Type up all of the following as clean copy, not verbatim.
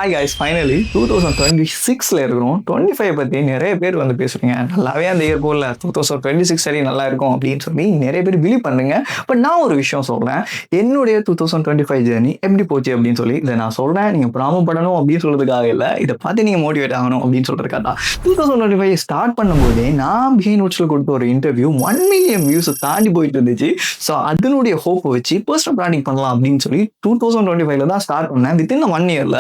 Hi guys, finally 2026ல இருக்கிறோம். 25 பற்றி நிறைய பேர் வந்து பேசுறீங்க. நல்லாவே அந்த இயர் போல 2026 சரி நல்லா இருக்கும் அப்படின்னு சொல்லி நிறைய பேர் பிலீவ் பண்ணுங்க. பட் நான் ஒரு விஷயம் சொல்றேன். என்னுடைய 2025 ஜேர்னி எப்படி போச்சு அப்படின்னு சொல்லி இதை நான் சொல்றேன். நீங்க பிராமப்படணும் அப்படின்னு சொல்றதுக்காக இல்லை, இதை பார்த்து நீங்க மோட்டிவேட் ஆகணும் அப்படின்னு சொல்றதுக்காக தான். 2025 ஸ்டார்ட் பண்ணும்போதே நான் பிஹைண்ட் நோட்ஸ்ல கொடுத்த ஒரு இன்டர்வியூ 1 மில்லியன் வியூஸ் தாண்டி போயிட்டு இருந்துச்சு. ஸோ அதனுடைய ஹோப்பை வச்சு பர்சனல் பிராண்டிங் பண்ணலாம் அப்படின்னு சொல்லி 2025ல தான் ஸ்டார்ட் பண்ணேன். வித்தின் 1 இயர்ல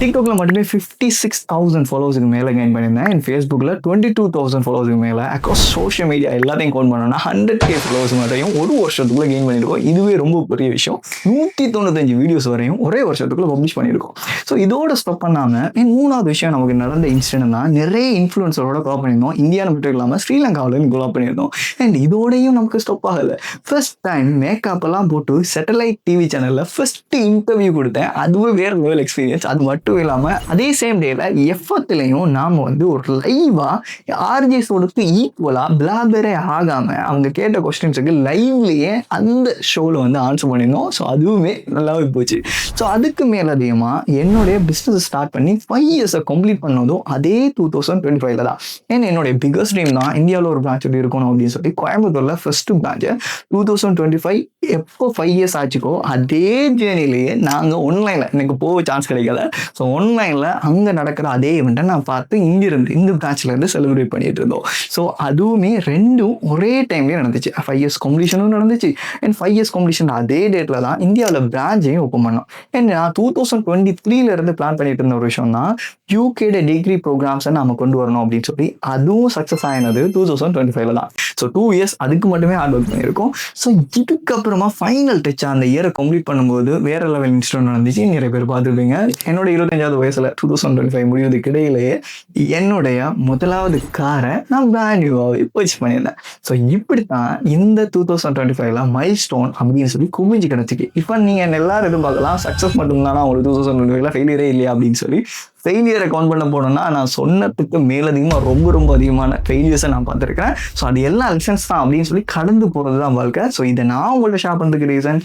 டிக்டாக்ல மட்டுமே 56,000 ஃபாலோவர்ஸுக்கு மேலே கெயின் பண்ணியிருந்தேன். அண்ட் ஃபேஸ்புக்கில் 22,000 ஃபாலோவர்ஸுக்கு மேலே அக்ராஸ் சோஷியல் மீடியா எல்லாத்தையும் கவுண்ட் பண்ணோம்னா 100K ஃபாலோவர்ஸ் மட்டும் ஒரு வருஷத்துக்குள்ள கெயின் பண்ணியிருக்கோம். இதுவே ரொம்ப பெரிய விஷயம். 195 வீடியோஸ் வரையும் ஒரே வருஷத்துக்குள்ள பப்ளிஷ் பண்ணியிருக்கோம். ஸோ இதோட ஸ்டாப் பண்ணாமல் மூணாவது விஷயம் நமக்கு நடந்த இன்சிடென்ட் தான், நிறைய இன்ஃப்ளூயன்ஸரோட கோலா பண்ணியிருந்தோம். இந்தியாவில் மட்டும் இல்லாமல் ஸ்ரீலங்காவிலும் கோலா பண்ணியிருந்தோம். அண்ட் இதோடையும் நமக்கு ஸ்டாப் ஆகலை. ஃபர்ஸ்ட் டைம் மேக்கப் எல்லாம் போட்டு சேட்டலைட் டிவி சேனலில் ஃபர்ஸ்ட் இன்டர்வியூ கொடுத்தேன். அதுவே வேற லெவல் எக்ஸ்பீரியன்ஸ். அது மட்டும் இல்லாமல் அதே சேம் டேல எஃப்எத்துலையும் நாம் வந்து ஒரு லைவாக ஆர்ஜிஸோடுக்கு ஈக்குவலாக பிளாபரே ஆகாமல் அவங்க கேட்ட கொஸ்டின்ஸுக்கு லைவ்லேயே அந்த ஷோவில் வந்து ஆன்சர் பண்ணியிருந்தோம். ஸோ அதுவுமே நல்லாவே போச்சு. ஸோ அதுக்கு மேலே அதிகமாக என்னுடைய பிஸ்னஸ் ஸ்டார்ட் பண்ணி 5 இயர்ஸை கம்ப்ளீட் பண்ணதும் அதே 2025ல தான். ஏன்னா என்னுடைய பிகஸ்ட் ட்ரீம் தான் இந்தியாவில் ஒரு பிரான்ச் இருக்கணும் அப்படின்னு சொல்லி கோயம்புத்தூரில் ஃபர்ஸ்ட் பிரான்ச்சை 2025 எப்போ 5 இயர்ஸ் ஆச்சுக்கோ அதே ஜேர்னிலேயே நாங்கள் ஒன்லைனில் எனக்கு போக சான்ஸ் கிடைக்கல. ஸோ ஒன்லைனில் அங்கே நடக்கிற அதே இவெண்ட்டை நான் பார்த்து இங்கிருந்து இந்த பிரான்ச்சில் இருந்து செலிப்ரேட் பண்ணிட்டு இருந்தோம். ஸோ அதுவுமே ரெண்டும் ஒரே டைம்லேயே நடந்துச்சு. 5 இயர்ஸ் காம்படிஷனும் நடந்துச்சு. அண்ட் 5 இயர்ஸ் காம்படிஷன் அதே டேட்டில் தான் இந்தியாவில் பிரான்ச்சையும் ஓப்பன் பண்ணோம். அண்ட் நான் 2023ல இருந்து பிளான் பண்ணிட்டு இருந்த ஒரு விஷயம் தான் யூகேட டிகிரி ப்ரோக்ராம்ஸை நம்ம கொண்டு வரணும் அப்படின்னு சொல்லி அதுவும் சக்ஸஸ் ஆகினது 2025ல தான். ஸோ 2 இயர்ஸ் அதுக்கு மட்டுமே ஹார்ட் ஒர்க் பண்ணியிருக்கோம். ஸோ இதுக்கப்புறமா ஃபைனல் டச் அந்த இயரை கம்ப்ளீட் பண்ணும்போது வேற லெவல் இன்சிடென்ட் நடந்துச்சு. நிறைய பேர் பார்த்துருப்பீங்க. என்னோட 25வது வயசுல 2025 முடிவதுக்கு இடையிலேயே என்னுடைய முதலாவது காரை நான் பிராண்ட் நியூவாகவே பர்ச்சேஸ் பண்ணியிருந்தேன். ஸோ இப்படித்தான் இந்த 2025ல மைல் ஸ்டோன் அப்படின்னு சொல்லி குமிஞ்சு கிடச்சிக்கு. இப்போ நீங்கள் எல்லாரும் எதிர்பார்க்கலாம் சக்ஸஸ் மட்டும்தானா உங்களுக்கு 2025ல ஃபெயிலியரே இல்லையா அப்படின்னு சொல்லி. ஃபெயிலியரை கவுண்ட் பண்ண போனோம்னா நான் சொன்னதுக்கு மேலதிகமாக ரொம்ப அதிகமான ஃபெயிலியர்ஸை நான் பார்த்துருக்கேன். ஸோ அது எல்லா லெசன்ஸ் தான் அப்படின்னு சொல்லி கடந்து போகிறது தான் வாழ்க்கை. ஸோ இதை நான் உங்கள்ட்ட ஷேர் பண்ணுறதுக்கு ரீசன்,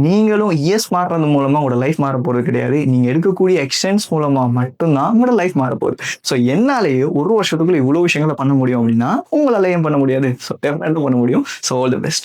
நீங்களும் இயர்ஸ் மாறுறது மூலமாக உங்களோட லைஃப் மாற போகிறது கிடையாது. நீங்கள் எடுக்கக்கூடிய எக்ஸ்டென்ஸ் மூலமாக மட்டும்தான் உங்களோட லைஃப் மாற போகுது. ஸோ என்னாலேயே ஒரு வருஷத்துக்குள்ள இவ்வளோ விஷயங்களை பண்ண முடியும் அப்படின்னா உங்களால் ஏன் பண்ண முடியாது? ஸோ டெஃபினட்டாக பண்ண முடியும். So all the best.